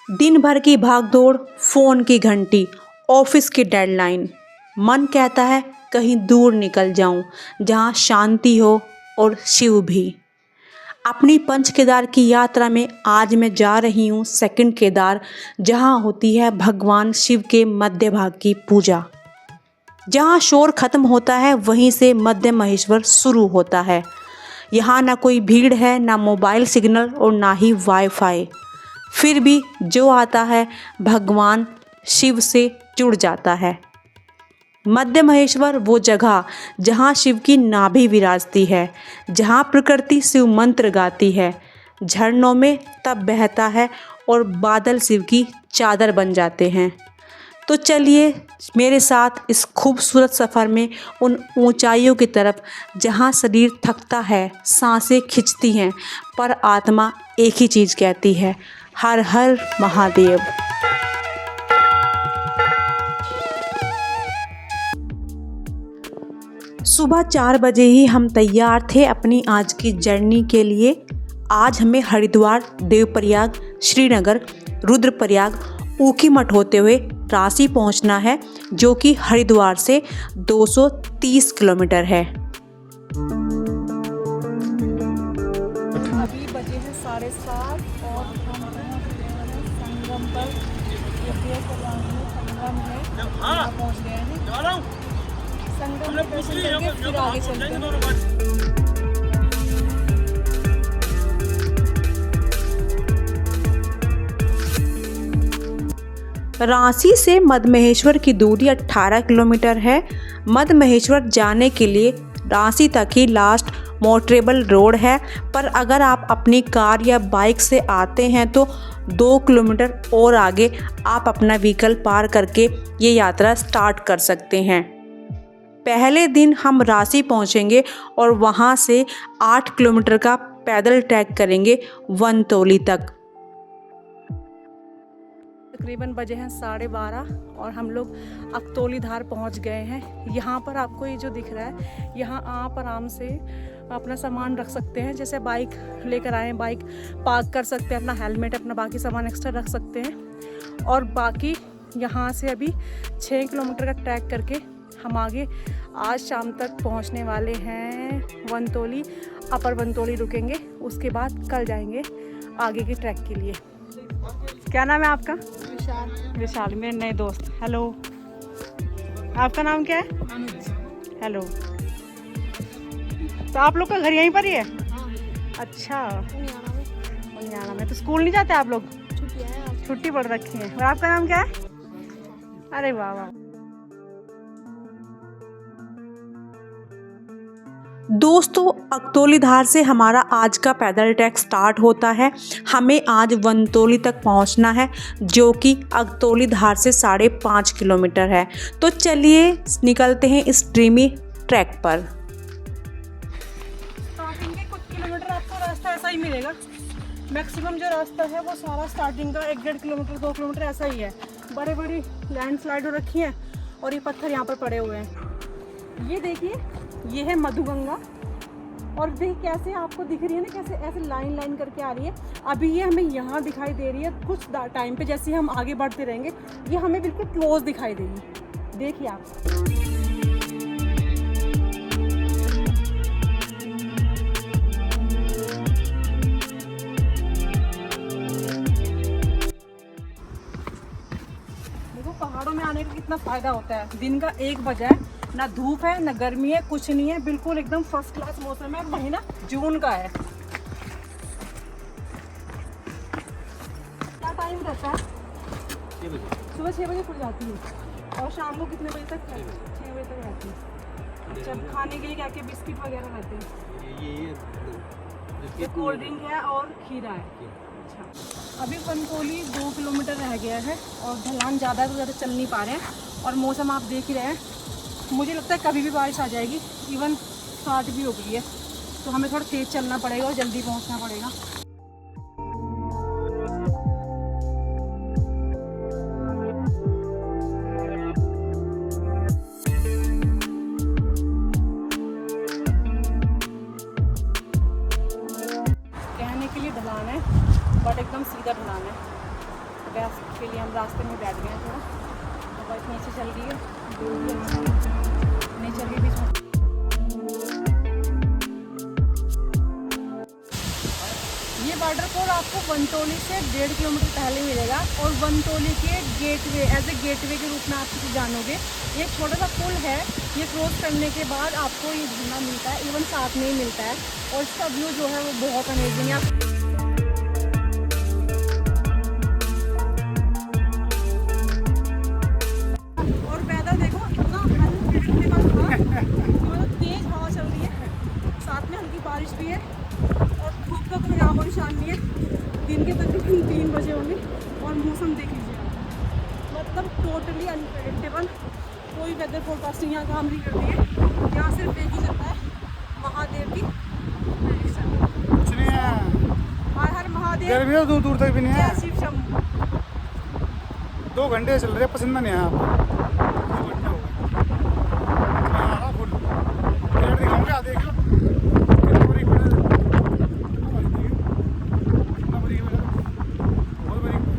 दिन भर की भागदौड़, फ़ोन की घंटी, ऑफिस की डेडलाइन। मन कहता है कहीं दूर निकल जाऊं, जहां शांति हो और शिव भी। अपनी पंच केदार की यात्रा में आज मैं जा रही हूं सेकंड केदार, जहां होती है भगवान शिव के मध्य भाग की पूजा। जहां शोर खत्म होता है वहीं से मध्य महेश्वर शुरू होता है। यहाँ ना कोई भीड़ है, ना मोबाइल सिग्नल और ना ही वाईफाई। फिर भी जो आता है भगवान शिव से जुड़ जाता है। मध्य महेश्वर वो जगह जहाँ शिव की नाभि विराजती है, जहाँ प्रकृति शिव मंत्र गाती है, झरनों में तब बहता है और बादल शिव की चादर बन जाते हैं। तो चलिए मेरे साथ इस खूबसूरत सफ़र में उन ऊंचाइयों की तरफ, जहां शरीर थकता है, सांसें खिंचती हैं, पर आत्मा एक ही चीज़ कहती है, हर हर महादेव। सुबह 4 बजे ही हम तैयार थे अपनी आज की जर्नी के लिए। आज हमें हरिद्वार, देवप्रयाग, श्रीनगर, रुद्रप्रयाग, ऊखीमठ होते हुए रांची पहुंचना है, जो कि हरिद्वार से 230 किलोमीटर है। अभी बजे हैं 7:30 और हम पहुंच गए हैं संगम पर। ये संगम है, यहाँ पहुंच गए हैं। संगम में दर्शन करके फिर आगे चलते हैं। रांची से मद्महेश्वर की दूरी 18 किलोमीटर है। मद्महेश्वर जाने के लिए रांची तक ही लास्ट मोटरेबल रोड है, पर अगर आप अपनी कार या बाइक से आते हैं तो 2 किलोमीटर और आगे आप अपना व्हीकल पार करके ये यात्रा स्टार्ट कर सकते हैं। पहले दिन हम रांची पहुंचेंगे और वहां से 8 किलोमीटर का पैदल ट्रैक करेंगे वनतोली तक। तकरीबन बजे हैं 12:30 और हम लोग अकतौली धार पहुंच गए हैं। यहाँ पर आपको ये जो दिख रहा है, यहाँ आप आराम से अपना सामान रख सकते हैं। जैसे बाइक लेकर आए, बाइक पार्क कर सकते हैं, अपना हेलमेट, अपना बाकी सामान एक्स्ट्रा रख सकते हैं। और बाकी यहाँ से अभी 6 किलोमीटर का ट्रैक करके हम आगे आज शाम तक पहुँचने वाले हैं वनतोली। अपर वनतोली रुकेंगे, उसके बाद कल जाएंगे आगे के ट्रैक के लिए। क्या नाम है आपका? विशाल। विशाल, मेरे नए दोस्त। हेलो, आपका नाम क्या है? हेलो। तो आप लोग का घर यहीं पर ही है? अच्छा, उनियाना में। तो स्कूल नहीं जाते आप लोग? छुट्टी पड़ रखी है। और आपका नाम क्या है? अरे वाह वाह। दोस्तों, अकतौली धार से हमारा आज का पैदल ट्रैक स्टार्ट होता है। हमें आज वनतोली तक पहुंचना है, जो कि अकतौली धार से 5.5 किलोमीटर है। तो चलिए निकलते हैं इस ड्रीमी ट्रैक पर। स्टार्टिंग के कुछ किलोमीटर आपको रास्ता ऐसा ही मिलेगा। मैक्सिमम जो रास्ता है वो सारा स्टार्टिंग का 1-1.5 किलोमीटर, 2 किलोमीटर ऐसा ही है। बड़े बड़ी लैंडस्लाइड हो रखी हैं और ये पत्थर यहाँ पर पड़े हुए हैं। ये देखिए, ये है मधुगंगा। और देखिए कैसे आपको दिख रही है ना, कैसे ऐसे लाइन लाइन करके आ रही है। अभी ये हमें यहाँ दिखाई दे रही है, कुछ टाइम पे जैसे हम आगे बढ़ते रहेंगे ये हमें बिल्कुल क्लोज दिखाई देगी। देखिए आप। देखो पहाड़ों में आने का कितना फ़ायदा होता है। दिन का 1 बजा है, ना धूप है ना गर्मी है, कुछ नहीं है, बिल्कुल एकदम फर्स्ट क्लास मौसम है। महीना जून का है। क्या टाइम रहता है? 6 बजे। सुबह 6 बजे खुल जाती है और शाम को कितने बजे तक? 6 बजे तक रहती है। जब खाने के लिए क्या क्या बिस्किट वगैरह रहते हैं? ये कोल्ड ड्रिंक है और खीरा है। अच्छा, अभी वनतोली 2 किलोमीटर रह गया है और ढलान ज़्यादा है तो ज़्यादा चल नहीं पा रहे हैं। और मौसम आप देख ही रहे हैं, मुझे लगता है कभी भी बारिश आ जाएगी। इवन स्टार्ट भी हो गई है, तो हमें थोड़ा तेज़ चलना पड़ेगा और जल्दी पहुंचना पड़ेगा। कहने के लिए ढलान है, बट एकदम सीधा ढलान है। गैस के लिए हम रास्ते में बैठ गए हैं थोड़ा। तो बाइक नीचे चल रही है, नहीं चल रही बीच में। ये वाटरफॉल आपको वनटोली से 1.5 किलोमीटर पहले मिलेगा और वनटोली के गेटवे एज ए गेटवे के रूप में आप इसे जानोगे। ये छोटा सा पुल है, ये क्रॉस करने के बाद आपको ये झरना मिलता है, इवन साथ में ही मिलता है और इसका व्यू जो है वो बहुत अमेजिंग है। और वेदर देखो इतना अनप्रेडिक्टेबल था, मतलब तेज हवा चल रही है, साथ में हल्की बारिश भी है और धूप का कोई नामो निशान नहीं है। दिन के तकरीबन 3 बजे होंगे और मौसम देख लीजिए, मतलब टोटली अनप्रेडिक्टेबल। कोई वेदर फोरकास्टिंग यहाँ काम नहीं करती है, यहाँ सिर्फ एक ही चलता है, महादेव की प्रेडिक्शन। कुछ नहीं है, हर हर महादेव, गर्मी तो दूर दूर तक भी नहीं है। जय शिव शंभू। 2 घंटे चल रहे, पसंद नहीं है आपको। 2 घंटे हो गए, मैं आ रहा फुल पेड़ दिखाऊंगा, देख लो कितना बड़ी पेड़ है, कितना बड़ी पेड़ है, कितना बड़ी पेड़ है, बहुत बड़ी पेड़ है।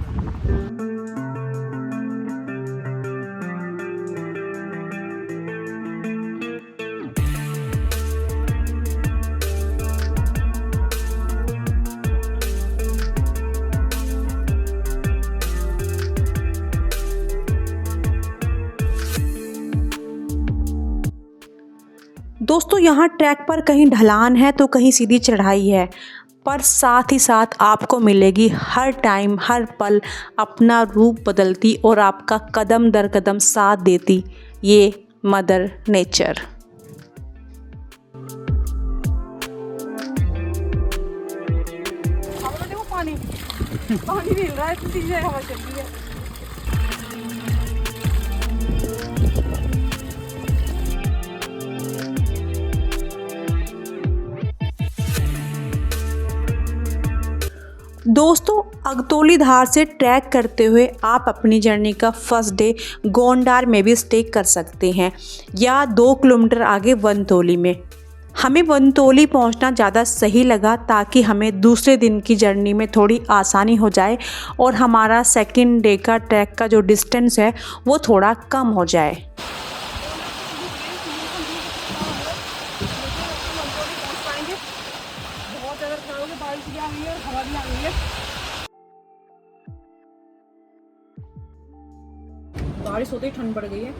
दोस्तों यहाँ ट्रैक पर कहीं ढलान है तो कहीं सीधी चढ़ाई है, पर साथ ही साथ आपको मिलेगी हर टाइम हर पल अपना रूप बदलती और आपका कदम दर कदम साथ देती ये मदर नेचर। हवा देखो, पानी पानी मिल रहा है, इतनी तेज हवा चल रही है। दोस्तों अगतौली धार से ट्रैक करते हुए आप अपनी जर्नी का फर्स्ट डे गोंडार में भी स्टे कर सकते हैं या 2 किलोमीटर आगे वनतोली में। हमें वनतोली पहुंचना ज़्यादा सही लगा ताकि हमें दूसरे दिन की जर्नी में थोड़ी आसानी हो जाए और हमारा सेकंड डे का ट्रैक का जो डिस्टेंस है वो थोड़ा कम हो जाए। बहुत ज़्यादा खराब है, बारिश भी आ गई है और हवा भी आ गई है। बारिश होते ही ठंड बढ़ गई है,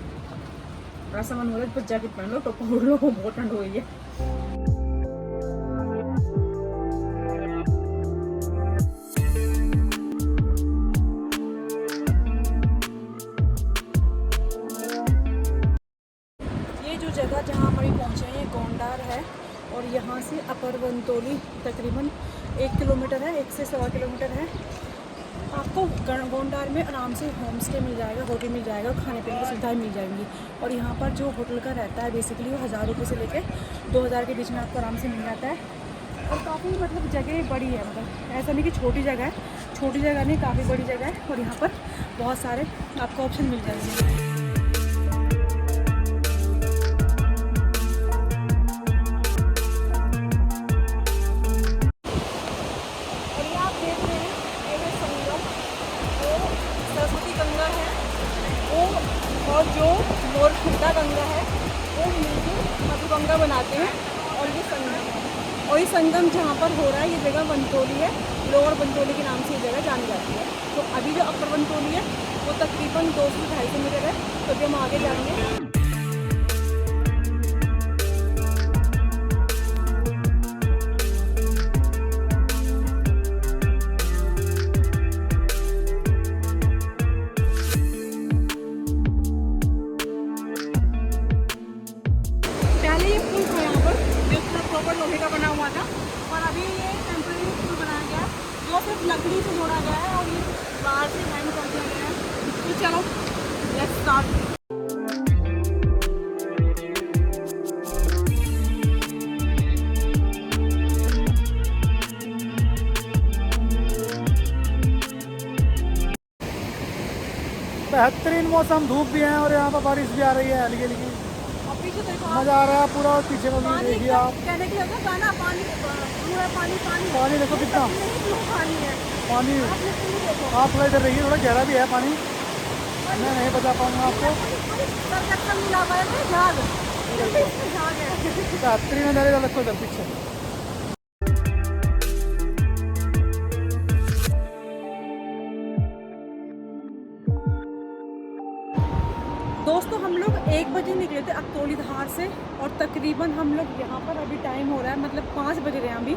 ऐसा मन हो रहा है बस जैकेट पहन लो, टोपा ओढ़ लो, बहुत ठंड हो गई है। ये जो जगह जहाँ हमारी पहुँचे हैं ये गोंडार है और यहाँ से अपर वनतोली तकरीबन 1 किलोमीटर है, 1 से 1.25 किलोमीटर है। आपको गोंडार में आराम से होम स्टे मिल जाएगा, होटल मिल जाएगा, खाने पीने की सुविधाएं मिल जाएंगी। और यहाँ पर जो होटल का रहता है बेसिकली वो 1000 रुपये से लेकर 2000 के बीच में आपको आराम से मिल जाता है। और काफ़ी मतलब जगह बड़ी है, मतलब ऐसा नहीं कि छोटी जगह है, छोटी जगह नहीं, काफ़ी बड़ी जगह है और यहाँ पर बहुत सारे आपको ऑप्शन मिल जाएंगे। और जो मोरखुंडा गंगा है वो मिलकर मधुगंगा बनाते हैं और ये संगम है। और ये संगम जहाँ पर हो रहा है ये जगह वनतोली है, लोअर वनतोली के नाम से ये जगह जानी जाती है। तो अभी जो अपर वनतोली है वो तकरीबन 200 से 250 मीटर है, तो अभी हम आगे जाएंगे। लोहे का बना हुआ था और अभी ये टेम्परेरी पुल बनाया गया है जो सिर्फ लकड़ी से जोड़ा गया है और ये बाहर से हैंड कर दिया गया है। तो चलो लेट्स स्टार्ट। बेहतरीन मौसम, धूप भी है और यहाँ पर बारिश भी आ रही है हल्की हल्की। अभी पीछे देखो आप, मजा आ रहा है पूरा। और पीछे को भी पानी देखिए आप, कहने की जगह गाना पानी पूरा पानी पानी पानी देखो कितना पानी है। पानी। आपने पूरी देखो आप थोड़ा इधर रहिए, थोड़ा गहरा भी है पानी, मैं नहीं बता पाऊंगा आपको। सर कट्टा मिला हुआ है ना झाग, झाग है। रात्रि में डाले रखो इधर पीछे। दोस्तों हम लोग 1 बजे निकले थे अकतौली धार से और तकरीबन हम लोग यहाँ पर अभी टाइम हो रहा है मतलब 5 बज रहे हैं अभी,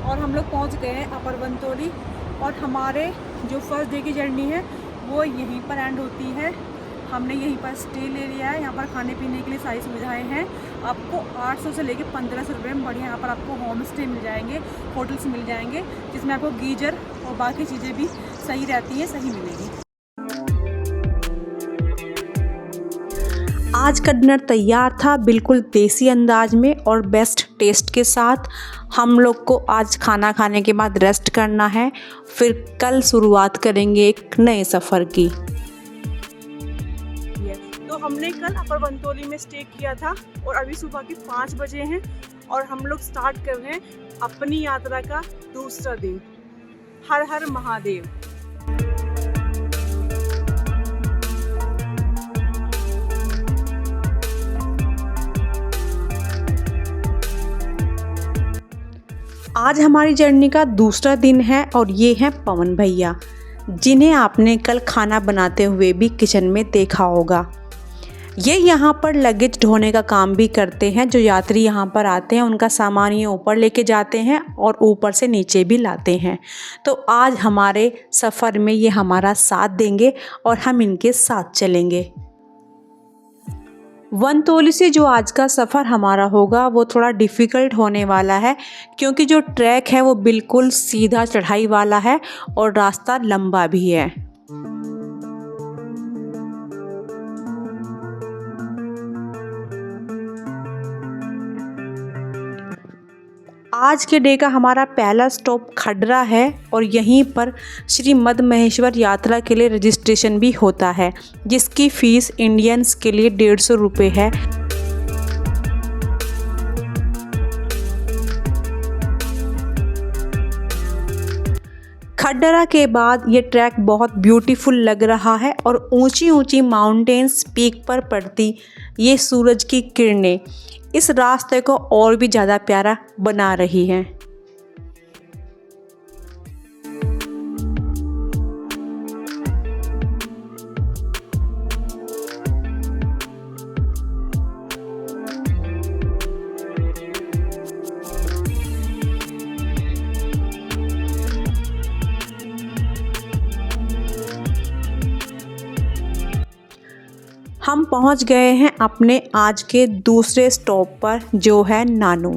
और हम लोग पहुँच गए हैं अपर वनतोली। और हमारे जो फर्स्ट डे की जर्नी है वो यहीं पर एंड होती है। हमने यहीं पर स्टे ले लिया है। यहाँ पर खाने पीने के लिए सारी सुविधाएं हैं। आपको 800 से लेकर 1500 रुपये में बढ़िया यहाँ पर आपको होम स्टे मिल जाएंगे, होटल्स मिल जाएंगे, जिसमें आपको गीजर और बाकी चीज़ें भी सही रहती हैं, सही मिलेगी। आज का डिनर तैयार था बिल्कुल देसी अंदाज में और बेस्ट टेस्ट के साथ। हम लोग को आज खाना खाने के बाद रेस्ट करना है, फिर कल शुरुआत करेंगे एक नए सफ़र की। तो हमने कल अपर वनतोली में स्टे किया था और अभी सुबह के 5 बजे हैं और हम लोग स्टार्ट कर रहे हैं अपनी यात्रा का दूसरा दिन। हर हर महादेव। आज हमारी जर्नी का दूसरा दिन है और ये हैं पवन भैया, जिन्हें आपने कल खाना बनाते हुए भी किचन में देखा होगा। ये यहाँ पर लगेज ढोने का काम भी करते हैं। जो यात्री यहाँ पर आते हैं उनका सामान ये ऊपर लेके जाते हैं और ऊपर से नीचे भी लाते हैं। तो आज हमारे सफ़र में ये हमारा साथ देंगे और हम इनके साथ चलेंगे। वनतोली से जो आज का सफ़र हमारा होगा वो थोड़ा डिफ़िकल्ट होने वाला है, क्योंकि जो ट्रैक है वो बिल्कुल सीधा चढ़ाई वाला है और रास्ता लंबा भी है। आज के डे का हमारा पहला स्टॉप खडरा है और यहीं पर श्री मद महेश्वर यात्रा के लिए रजिस्ट्रेशन भी होता है, जिसकी फ़ीस इंडियंस के लिए 150 रुपये है। खडरा के बाद ये ट्रैक बहुत ब्यूटीफुल लग रहा है और ऊंची ऊंची माउंटेन्स पीक पर पड़ती ये सूरज की किरणें इस रास्ते को और भी ज़्यादा प्यारा बना रही हैं। हम पहुंच गए हैं अपने आज के दूसरे स्टॉप पर, जो है नानू।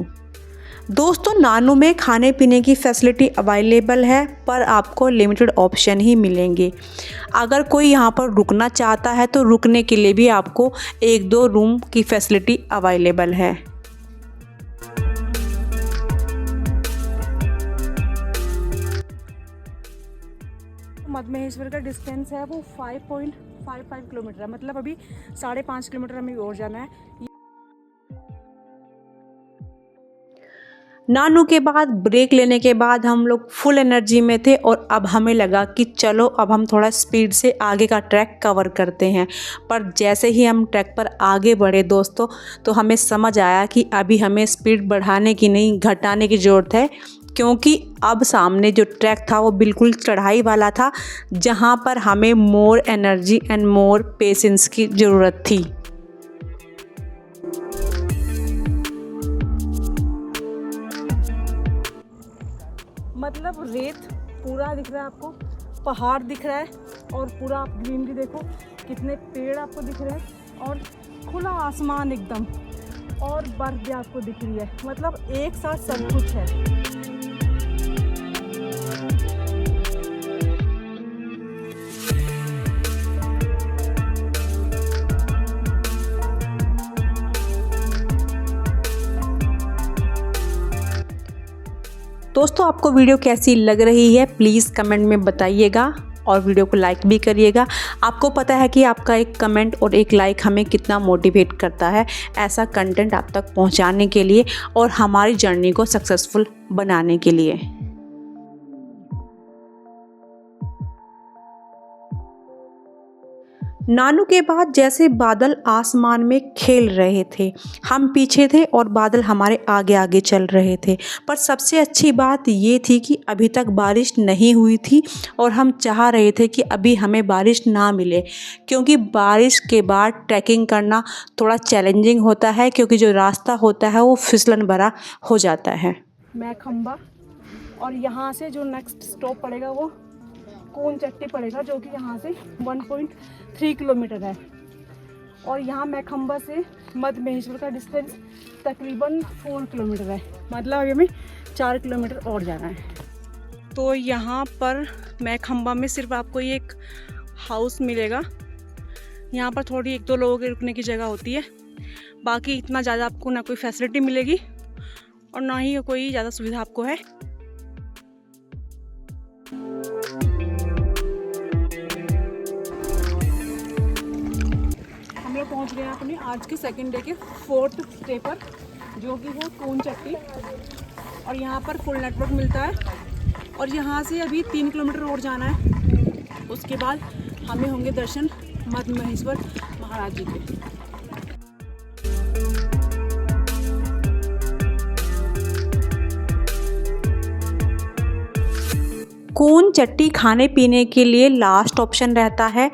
दोस्तों, नानू में खाने पीने की फैसिलिटी अवेलेबल है, पर आपको लिमिटेड ऑप्शन ही मिलेंगे। अगर कोई यहाँ पर रुकना चाहता है तो रुकने के लिए भी आपको 1-2 रूम की फैसिलिटी अवेलेबल है। मदमहेश्वर का डिस्टेंस है वो 5.55 किलोमीटर है, मतलब अभी 5.5 किलोमीटर हमें और जाना है। नानू के बाद ब्रेक लेने के बाद हम लोग फुल एनर्जी में थे और अब हमें लगा कि चलो अब हम थोड़ा स्पीड से आगे का ट्रैक कवर करते हैं। पर जैसे ही हम ट्रैक पर आगे बढ़े दोस्तों, तो हमें समझ आया कि अभी हमें स्पीड बढ़ाने की नहीं घटाने की ज़रूरत है, क्योंकि अब सामने जो ट्रैक था वो बिल्कुल चढ़ाई वाला था, जहाँ पर हमें more energy and more patience की ज़रूरत थी। मतलब रेत पूरा दिख रहा है आपको, पहाड़ दिख रहा है और पूरा आप ग्रीनरी देखो, कितने पेड़ आपको दिख रहे हैं और खुला आसमान एकदम, और बर्फ भी आपको दिख रही है। मतलब एक साथ सब कुछ है। दोस्तों, आपको वीडियो कैसी लग रही है प्लीज़ कमेंट में बताइएगा और वीडियो को लाइक भी करिएगा। आपको पता है कि आपका एक कमेंट और एक लाइक हमें कितना मोटिवेट करता है ऐसा कंटेंट आप तक पहुंचाने के लिए और हमारी जर्नी को सक्सेसफुल बनाने के लिए। नानू के बाद जैसे बादल आसमान में खेल रहे थे, हम पीछे थे और बादल हमारे आगे आगे चल रहे थे। पर सबसे अच्छी बात ये थी कि अभी तक बारिश नहीं हुई थी और हम चाह रहे थे कि अभी हमें बारिश ना मिले, क्योंकि बारिश के बाद ट्रैकिंग करना थोड़ा चैलेंजिंग होता है, क्योंकि जो रास्ता होता है वो फिसलन भरा हो जाता है। मैखंबा, और यहाँ से जो नेक्स्ट स्टॉप पड़ेगा वो कून चट्टी पड़ेगा, जो कि यहाँ से 1.3 किलोमीटर है। और यहाँ मैखंबा से मध्य महेश्वर का डिस्टेंस तकरीबन 4 किलोमीटर है, मतलब अभी हमें 4 किलोमीटर और जाना है। तो यहाँ पर मैखंबा में सिर्फ आपको ये एक हाउस मिलेगा। यहाँ पर थोड़ी 1-2 लोगों के रुकने की जगह होती है, बाकी इतना ज़्यादा आपको ना कोई फैसिलिटी मिलेगी और ना ही कोई ज़्यादा सुविधा आपको है। हम लोग पहुँच गए हैं अपने आज के सेकंड डे के 4th डे पर, जो कि है कून चट्टी। और यहाँ पर फुल नेटवर्क मिलता है और यहाँ से अभी 3 किलोमीटर और जाना है। उसके बाद हमें होंगे दर्शन मध्य महेश्वर महाराज जी के। कून चट्टी खाने पीने के लिए लास्ट ऑप्शन रहता है।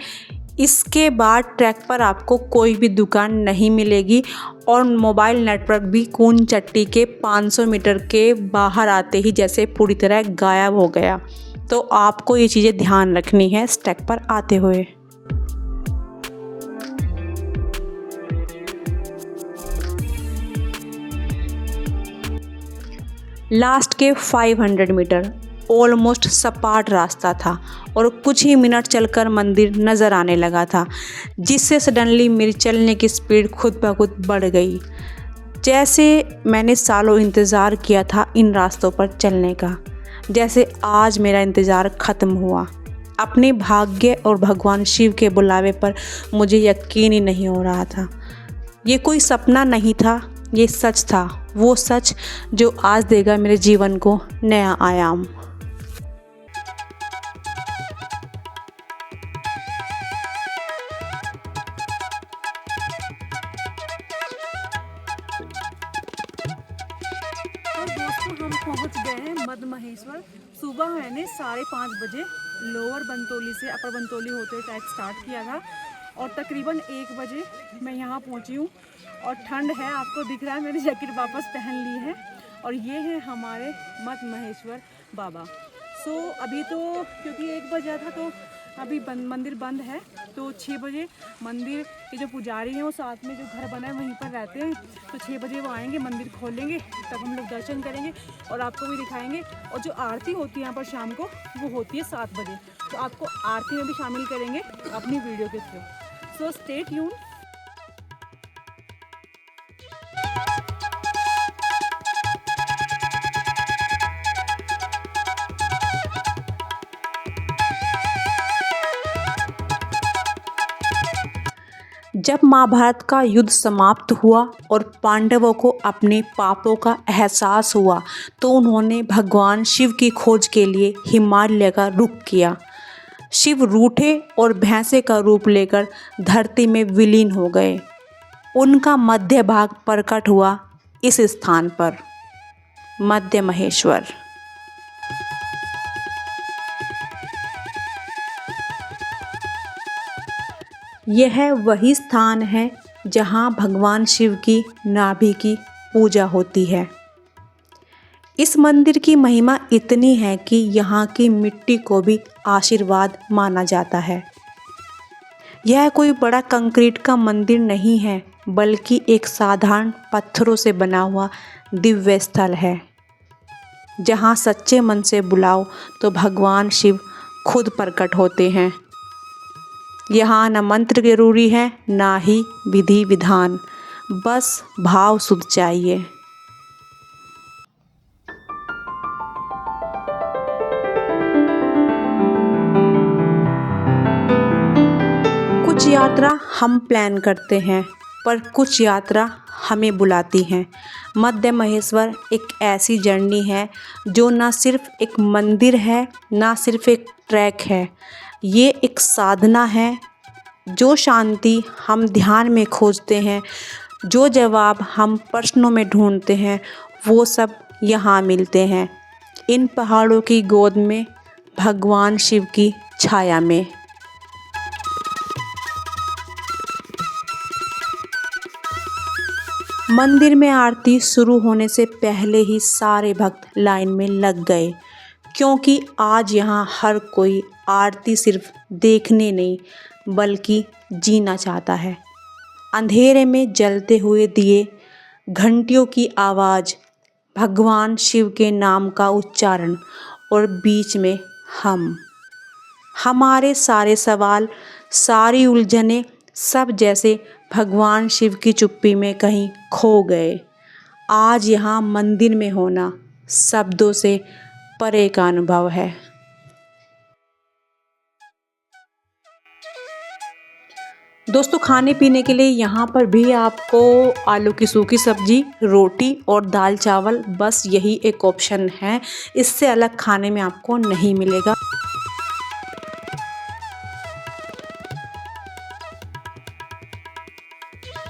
इसके बाद ट्रैक पर आपको कोई भी दुकान नहीं मिलेगी और मोबाइल नेटवर्क भी कून चट्टी के 500 मीटर के बाहर आते ही जैसे पूरी तरह गायब हो गया। तो आपको ये चीज़ें ध्यान रखनी है इस ट्रैक पर आते हुए। लास्ट के 500 मीटर ऑलमोस्ट सपाट रास्ता था और कुछ ही मिनट चलकर मंदिर नज़र आने लगा था, जिससे सडनली मेरी चलने की स्पीड खुद ब खुद बढ़ गई। जैसे मैंने सालों इंतज़ार किया था इन रास्तों पर चलने का, जैसे आज मेरा इंतज़ार ख़त्म हुआ। अपने भाग्य और भगवान शिव के बुलावे पर मुझे यकीन ही नहीं हो रहा था। ये कोई सपना नहीं था, ये सच था, वो सच जो आज देगा मेरे जीवन को नया आयाम। दोस्तों, हम पहुंच गए हैं मध्य महेश्वर। सुबह मैंने 5:30 बजे लोअर बनतोली से अपर बनतोली होते ट्रैक स्टार्ट किया था और तकरीबन 1 बजे मैं यहाँ पहुँची हूँ। और ठंड है, आपको दिख रहा है, मैंने जैकेट वापस पहन ली है। और ये है हमारे मध्य महेश्वर बाबा। अभी तो क्योंकि 1 बजा था तो अभी मंदिर बंद है, तो 6 बजे मंदिर के जो पुजारी हैं वो साथ में जो घर बना है वहीं पर रहते हैं, तो 6 बजे वो आएंगे, मंदिर खोलेंगे, तब हम लोग दर्शन करेंगे और आपको भी दिखाएंगे। और जो आरती होती है यहाँ पर शाम को वो होती है 7 बजे, तो आपको आरती में भी शामिल करेंगे अपनी वीडियो के थ्रू। So stay tune. जब महाभारत का युद्ध समाप्त हुआ और पांडवों को अपने पापों का एहसास हुआ तो उन्होंने भगवान शिव की खोज के लिए हिमालय का रुख किया। शिव रूठे और भैंसे का रूप लेकर धरती में विलीन हो गए। उनका मध्य भाग प्रकट हुआ इस स्थान पर, मध्य महेश्वर। यह वही स्थान है जहाँ भगवान शिव की नाभि की पूजा होती है। इस मंदिर की महिमा इतनी है कि यहाँ की मिट्टी को भी आशीर्वाद माना जाता है। यह कोई बड़ा कंक्रीट का मंदिर नहीं है, बल्कि एक साधारण पत्थरों से बना हुआ दिव्य स्थल है, जहाँ सच्चे मन से बुलाओ तो भगवान शिव खुद प्रकट होते हैं। यहाँ न मंत्र जरूरी है, ना ही विधि विधान, बस भाव शुद्ध चाहिए। यात्रा हम प्लान करते हैं, पर कुछ यात्रा हमें बुलाती हैं। मध्य महेश्वर एक ऐसी जर्नी है जो ना सिर्फ एक मंदिर है, ना सिर्फ एक ट्रैक है, ये एक साधना है। जो शांति हम ध्यान में खोजते हैं, जो जवाब हम प्रश्नों में ढूंढते हैं, वो सब यहाँ मिलते हैं, इन पहाड़ों की गोद में, भगवान शिव की छाया में। मंदिर में आरती शुरू होने से पहले ही सारे भक्त लाइन में लग गए, क्योंकि आज यहाँ हर कोई आरती सिर्फ देखने नहीं बल्कि जीना चाहता है। अंधेरे में जलते हुए दिए, घंटियों की आवाज़, भगवान शिव के नाम का उच्चारण और बीच में हमारे सारे सवाल, सारी उलझनें, सब जैसे भगवान शिव की चुप्पी में कहीं खो गए। आज यहाँ मंदिर में होना शब्दों से परे का अनुभव है। दोस्तों, खाने पीने के लिए यहाँ पर भी आपको आलू की सूखी सब्जी, रोटी और दाल चावल, बस यही एक ऑप्शन है। इससे अलग खाने में आपको नहीं मिलेगा।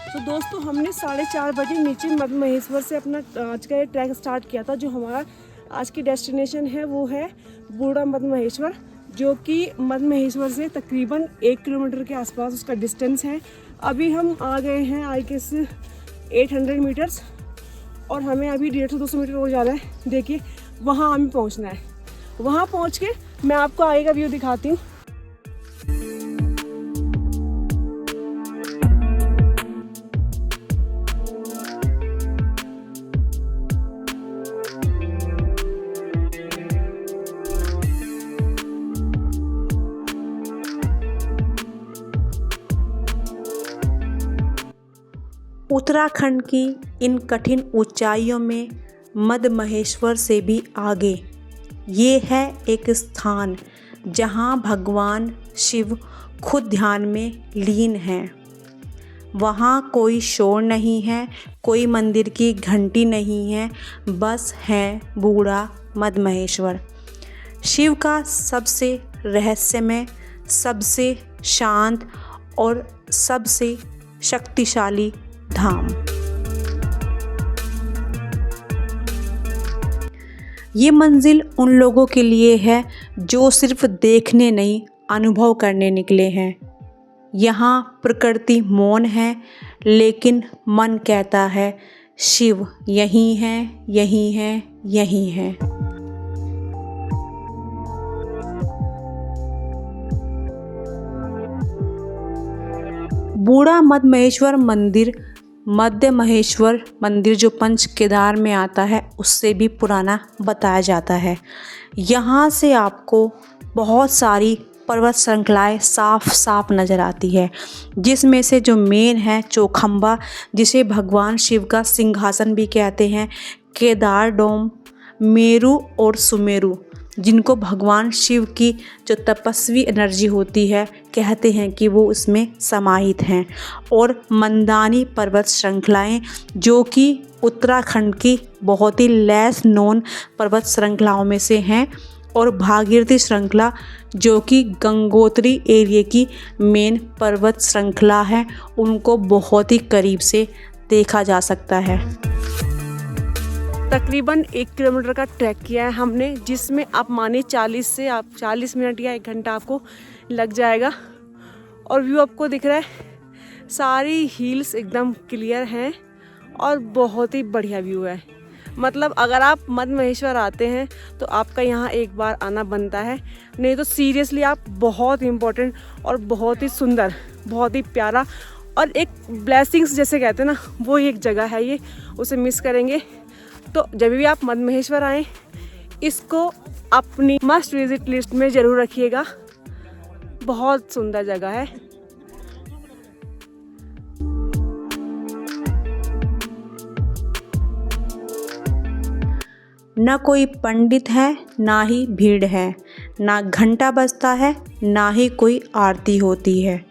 तो दोस्तों, हमने 4:30 बजे नीचे मध्य महेश्वर से अपना आज का ये ट्रैक स्टार्ट किया था। जो हमारा आज की डेस्टिनेशन है वो है बूढ़ा मध्य महेश्वर, जो कि मध्य महेश्वर से तकरीबन 1 किलोमीटर के आसपास उसका डिस्टेंस है। अभी हम आ गए हैं आई गेस 800 मीटर्स, और हमें अभी 150-200 मीटर और जाना है। देखिए, वहाँ हमें पहुँचना है। वहाँ पहुँच के मैं आपको आगे का व्यू दिखाती हूँ। उत्तराखंड की इन कठिन ऊंचाइयों में मध्य महेश्वर से भी आगे ये है एक स्थान जहां भगवान शिव खुद ध्यान में लीन हैं। वहां कोई शोर नहीं है, कोई मंदिर की घंटी नहीं है, बस है बूढ़ा मध्य महेश्वर, शिव का सबसे रहस्यमय, सबसे शांत और सबसे शक्तिशाली धाम। ये मंजिल उन लोगों के लिए है जो सिर्फ देखने नहीं, अनुभव करने निकले हैं। यहाँ प्रकृति मौन है, लेकिन मन कहता है शिव यहीं है, यहीं है, यहीं है। बूढ़ा मध्य महेश्वर मंदिर, मध्य महेश्वर मंदिर जो पंच केदार में आता है, उससे भी पुराना बताया जाता है। यहाँ से आपको बहुत सारी पर्वत श्रृंखलाएँ साफ साफ नज़र आती है, जिसमें से जो मेन है चौखंबा, जिसे भगवान शिव का सिंहासन भी कहते हैं, केदार डोम, मेरु और सुमेरु, जिनको भगवान शिव की जो तपस्वी एनर्जी होती है, कहते हैं कि वो उसमें समाहित हैं, और मंदानी पर्वत श्रृंखलाएँ, जो कि उत्तराखंड की बहुत ही लेस नोन पर्वत श्रृंखलाओं में से हैं, और भागीरथी श्रृंखला, जो कि गंगोत्री एरिया की मेन पर्वत श्रृंखला है, उनको बहुत ही करीब से देखा जा सकता है। तकरीबन 1 किलोमीटर का ट्रैक किया है हमने, जिसमें आप माने 40 मिनट या 1 घंटा आपको लग जाएगा। और व्यू आपको दिख रहा है, सारी हिल्स एकदम क्लियर हैं और बहुत ही बढ़िया व्यू है। मतलब अगर आप मध्य महेश्वर आते हैं तो आपका यहाँ एक बार आना बनता है, नहीं तो सीरियसली आप बहुत इम्पोर्टेंट और बहुत ही सुंदर, बहुत ही प्यारा और एक ब्लेसिंग्स जैसे कहते हैं ना, वो एक जगह है ये, उसे मिस करेंगे। तो जब भी आप मध्य महेश्वर आएँ, इसको अपनी मस्ट विजिट लिस्ट में ज़रूर रखिएगा। बहुत सुंदर जगह है। न कोई पंडित है, ना ही भीड़ है, ना घंटा बजता है, ना ही कोई आरती होती है।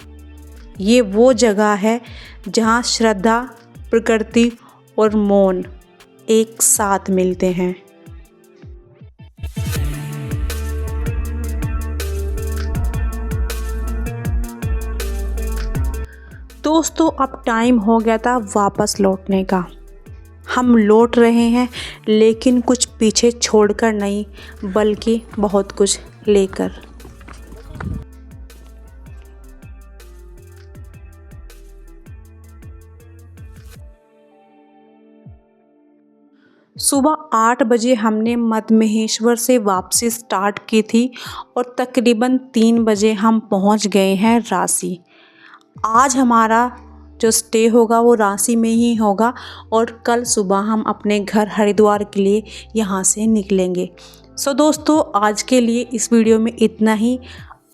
ये वो जगह है जहाँ श्रद्धा, प्रकृति और मौन एक साथ मिलते हैं। दोस्तों अब टाइम हो गया था वापस लौटने का। हम लौट रहे हैं, लेकिन कुछ पीछे छोड़कर नहीं, बल्कि बहुत कुछ लेकर। सुबह 8 बजे हमने मद्महेश्वर से वापसी स्टार्ट की थी और तकरीबन 3 बजे हम पहुंच गए हैं रांची। आज हमारा जो स्टे होगा वो रांची में ही होगा और कल सुबह हम अपने घर हरिद्वार के लिए यहाँ से निकलेंगे। सो दोस्तों आज के लिए इस वीडियो में इतना ही।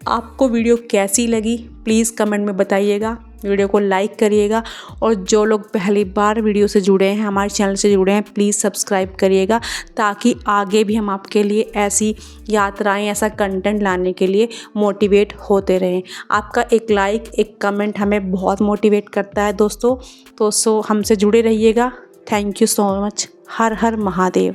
आपको वीडियो कैसी लगी प्लीज़ कमेंट में बताइएगा, वीडियो को लाइक करिएगा और जो लोग पहली बार वीडियो से जुड़े हैं, हमारे चैनल से जुड़े हैं, प्लीज़ सब्सक्राइब करिएगा ताकि आगे भी हम आपके लिए ऐसी यात्राएं, ऐसा कंटेंट लाने के लिए मोटिवेट होते रहें। आपका एक लाइक, एक कमेंट हमें बहुत मोटिवेट करता है दोस्तों। तो हमसे जुड़े रहिएगा। Thank you so much. Her her Mahadev.